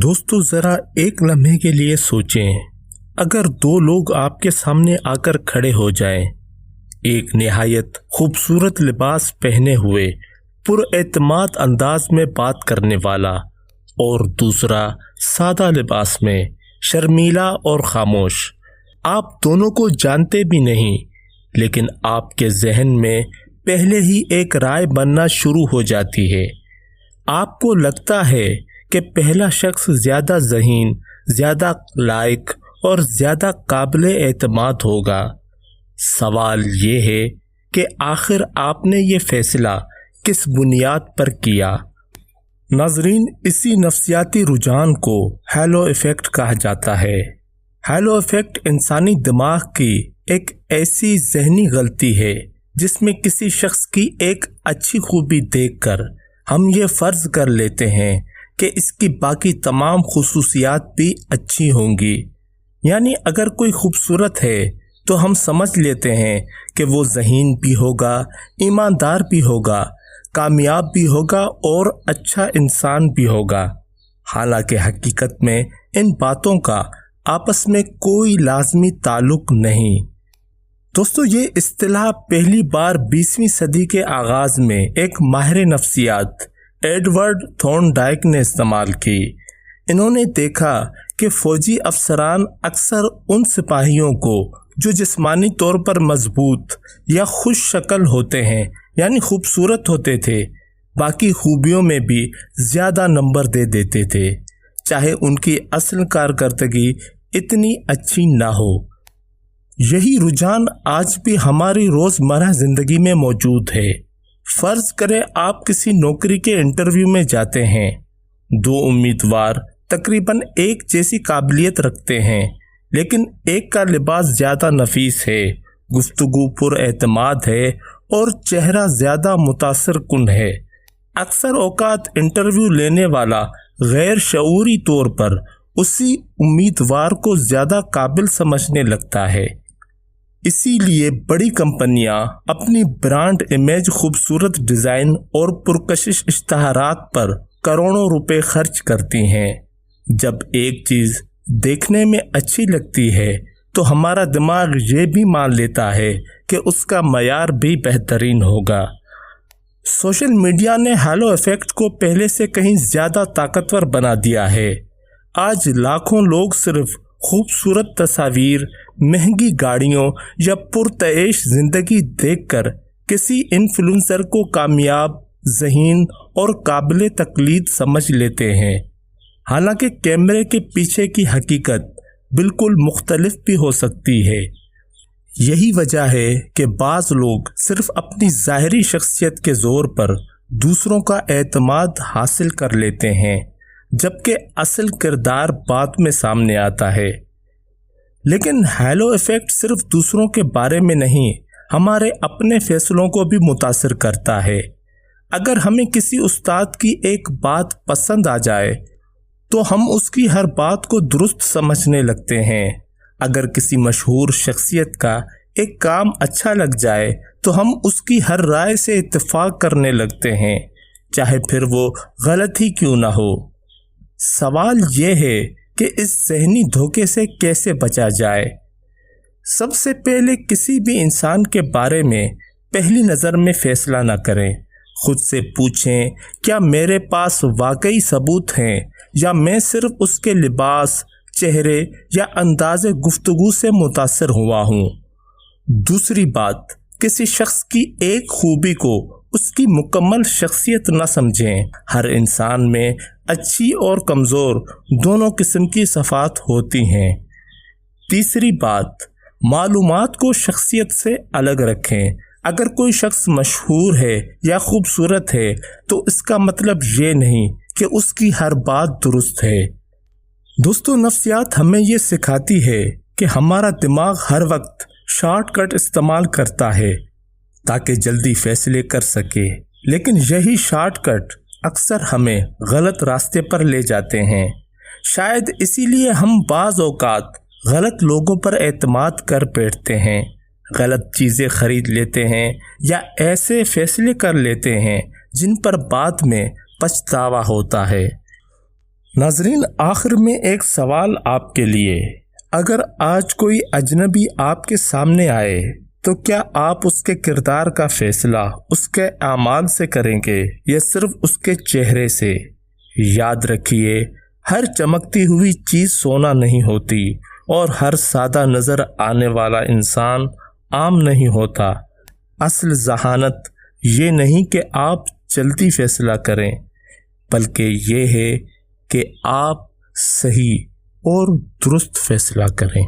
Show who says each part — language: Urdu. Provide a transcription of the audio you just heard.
Speaker 1: دوستو ذرا ایک لمحے کے لیے سوچیں، اگر دو لوگ آپ کے سامنے آ کر کھڑے ہو جائیں، ایک نہایت خوبصورت لباس پہنے ہوئے پر اعتماد انداز میں بات کرنے والا اور دوسرا سادہ لباس میں شرمیلا اور خاموش، آپ دونوں کو جانتے بھی نہیں، لیکن آپ کے ذہن میں پہلے ہی ایک رائے بننا شروع ہو جاتی ہے۔ آپ کو لگتا ہے کہ پہلا شخص زیادہ ذہین، زیادہ لائق اور زیادہ قابل اعتماد ہوگا۔ سوال یہ ہے کہ آخر آپ نے یہ فیصلہ کس بنیاد پر کیا؟ ناظرین، اسی نفسیاتی رجحان کو ہیلو ایفیکٹ کہا جاتا ہے۔ ہیلو ایفیکٹ انسانی دماغ کی ایک ایسی ذہنی غلطی ہے جس میں کسی شخص کی ایک اچھی خوبی دیکھ کر ہم یہ فرض کر لیتے ہیں کہ اس کی باقی تمام خصوصیات بھی اچھی ہوں گی۔ یعنی اگر کوئی خوبصورت ہے تو ہم سمجھ لیتے ہیں کہ وہ ذہین بھی ہوگا، ایماندار بھی ہوگا، کامیاب بھی ہوگا اور اچھا انسان بھی ہوگا، حالانکہ حقیقت میں ان باتوں کا آپس میں کوئی لازمی تعلق نہیں۔ دوستو، یہ اصطلاح پہلی بار 20ویں صدی کے آغاز میں ایک ماہر نفسیات ایڈورڈ تھورن ڈائک نے استعمال کی۔ انہوں نے دیکھا کہ فوجی افسران اکثر ان سپاہیوں کو جو جسمانی طور پر مضبوط یا خوش شکل ہوتے ہیں، یعنی خوبصورت ہوتے تھے، باقی خوبیوں میں بھی زیادہ نمبر دے دیتے تھے، چاہے ان کی اصل کارکردگی اتنی اچھی نہ ہو۔ یہی رجحان آج بھی ہماری روزمرہ زندگی میں موجود ہے۔ فرض کریں آپ کسی نوکری کے انٹرویو میں جاتے ہیں، دو امیدوار تقریباً ایک جیسی قابلیت رکھتے ہیں، لیکن ایک کا لباس زیادہ نفیس ہے، گفتگو پر اعتماد ہے اور چہرہ زیادہ متاثر کن ہے۔ اکثر اوقات انٹرویو لینے والا غیر شعوری طور پر اسی امیدوار کو زیادہ قابل سمجھنے لگتا ہے۔ اسی لیے بڑی کمپنیاں اپنی برانڈ امیج، خوبصورت ڈیزائن اور پرکشش اشتہارات پر کروڑوں روپے خرچ کرتی ہیں۔ جب ایک چیز دیکھنے میں اچھی لگتی ہے تو ہمارا دماغ یہ بھی مان لیتا ہے کہ اس کا معیار بھی بہترین ہوگا۔ سوشل میڈیا نے ہیلو ایفیکٹ کو پہلے سے کہیں زیادہ طاقتور بنا دیا ہے۔ آج لاکھوں لوگ صرف خوبصورت تصاویر، مہنگی گاڑیوں یا پرتعیش زندگی دیکھ کر کسی انفلوئنسر کو کامیاب، ذہین اور قابل تقلید سمجھ لیتے ہیں، حالانکہ کیمرے کے پیچھے کی حقیقت بالکل مختلف بھی ہو سکتی ہے۔ یہی وجہ ہے کہ بعض لوگ صرف اپنی ظاہری شخصیت کے زور پر دوسروں کا اعتماد حاصل کر لیتے ہیں، جبکہ اصل کردار بعد میں سامنے آتا ہے۔ لیکن ہیلو ایفیکٹ صرف دوسروں کے بارے میں نہیں، ہمارے اپنے فیصلوں کو بھی متاثر کرتا ہے۔ اگر ہمیں کسی استاد کی ایک بات پسند آ جائے تو ہم اس کی ہر بات کو درست سمجھنے لگتے ہیں۔ اگر کسی مشہور شخصیت کا ایک کام اچھا لگ جائے تو ہم اس کی ہر رائے سے اتفاق کرنے لگتے ہیں، چاہے پھر وہ غلط ہی کیوں نہ ہو۔ سوال یہ ہے کہ اس ذہنی دھوکے سے کیسے بچا جائے؟ سب سے پہلے کسی بھی انسان کے بارے میں پہلی نظر میں فیصلہ نہ کریں۔ خود سے پوچھیں، کیا میرے پاس واقعی ثبوت ہیں یا میں صرف اس کے لباس، چہرے یا انداز گفتگو سے متاثر ہوا ہوں؟ دوسری بات، کسی شخص کی ایک خوبی کو اس کی مکمل شخصیت نہ سمجھیں۔ ہر انسان میں اچھی اور کمزور دونوں قسم کی صفات ہوتی ہیں۔ تیسری بات، معلومات کو شخصیت سے الگ رکھیں۔ اگر کوئی شخص مشہور ہے یا خوبصورت ہے تو اس کا مطلب یہ نہیں کہ اس کی ہر بات درست ہے۔ دوستو، نفسیات ہمیں یہ سکھاتی ہے کہ ہمارا دماغ ہر وقت شارٹ کٹ استعمال کرتا ہے تاکہ جلدی فیصلے کر سکے، لیکن یہی شارٹ کٹ اکثر ہمیں غلط راستے پر لے جاتے ہیں۔ شاید اسی لیے ہم بعض اوقات غلط لوگوں پر اعتماد کر بیٹھتے ہیں، غلط چیزیں خرید لیتے ہیں یا ایسے فیصلے کر لیتے ہیں جن پر بعد میں پچھتاوا ہوتا ہے۔ ناظرین، آخر میں ایک سوال آپ کے لیے، اگر آج کوئی اجنبی آپ کے سامنے آئے تو کیا آپ اس کے کردار کا فیصلہ اس کے اعمال سے کریں گے یا صرف اس کے چہرے سے؟ یاد رکھیے، ہر چمکتی ہوئی چیز سونا نہیں ہوتی اور ہر سادہ نظر آنے والا انسان عام نہیں ہوتا۔ اصل ذہانت یہ نہیں کہ آپ جلدی فیصلہ کریں، بلکہ یہ ہے کہ آپ صحیح اور درست فیصلہ کریں۔